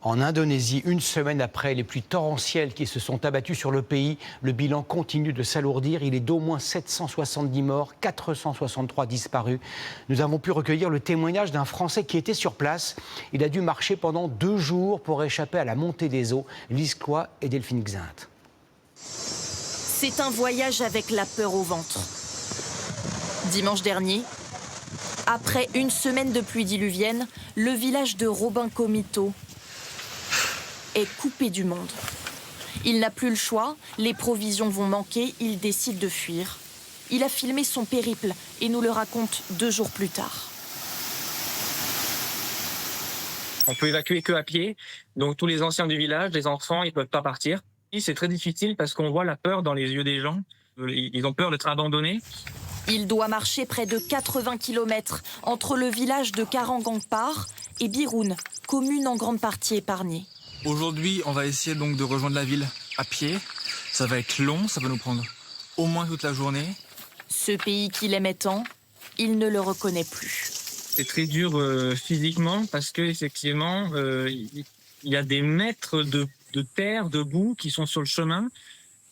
En Indonésie, une semaine après les pluies torrentielles qui se sont abattues sur le pays, le bilan continue de s'alourdir. Il est d'au moins 770 morts, 463 disparus. Nous avons pu recueillir le témoignage d'un Français qui était sur place. Il a dû marcher pendant 2 jours pour échapper à la montée des eaux. Lise Cloy et Delphine Xinte. C'est un voyage avec la peur au ventre. Dimanche dernier, après une semaine de pluie diluvienne, le village de Robin Komito est coupé du monde. Il n'a plus le choix, les provisions vont manquer, il décide de fuir. Il a filmé son périple et nous le raconte 2 jours plus tard. On peut évacuer que à pied, donc tous les anciens du village, les enfants, ils peuvent pas partir. C'est très difficile parce qu'on voit la peur dans les yeux des gens. Ils ont peur d'être abandonnés. Il doit marcher près de 80 km entre le village de Karangangpar et Birun, commune en grande partie épargnée. Aujourd'hui, on va essayer donc de rejoindre la ville à pied. Ça va être long, ça va nous prendre au moins toute la journée. Ce pays qu'il aimait tant, il ne le reconnaît plus. C'est très dur physiquement parce que effectivement, il y a des mètres de terre, de boue qui sont sur le chemin.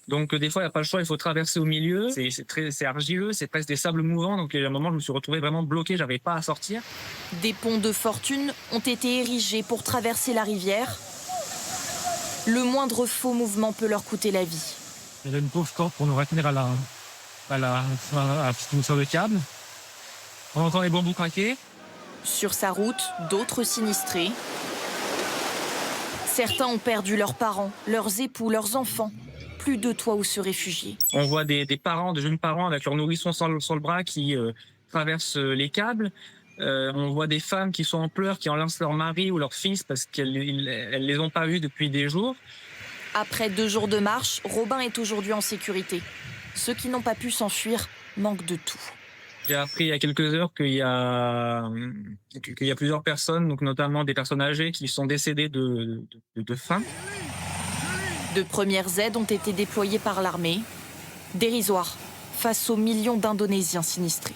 Donc des fois, il n'y a pas le choix, il faut traverser au milieu. C'est argileux, c'est presque des sables mouvants. Donc à un moment, je me suis retrouvé vraiment bloqué, j'avais pas à sortir. Des ponts de fortune ont été érigés pour traverser la rivière. Le moindre faux mouvement peut leur coûter la vie. Il y a une pauvre corde pour nous retenir à la sur le câble. On entend les bambous craquer. Sur sa route, d'autres sinistrés. Certains ont perdu leurs parents, leurs époux, leurs enfants. Plus de toit où se réfugier. On voit des parents, de jeunes parents avec leurs nourrissons sur le bras qui traversent les câbles. On voit des femmes qui sont en pleurs, qui enlacent leur mari ou leur fils parce qu'elles les ont pas vus depuis des jours. Après 2 jours de marche, Robin est aujourd'hui en sécurité. Ceux qui n'ont pas pu s'enfuir manquent de tout. J'ai appris il y a quelques heures qu'il y a plusieurs personnes, donc notamment des personnes âgées, qui sont décédées de faim. De premières aides ont été déployées par l'armée. Dérisoire face aux millions d'Indonésiens sinistrés.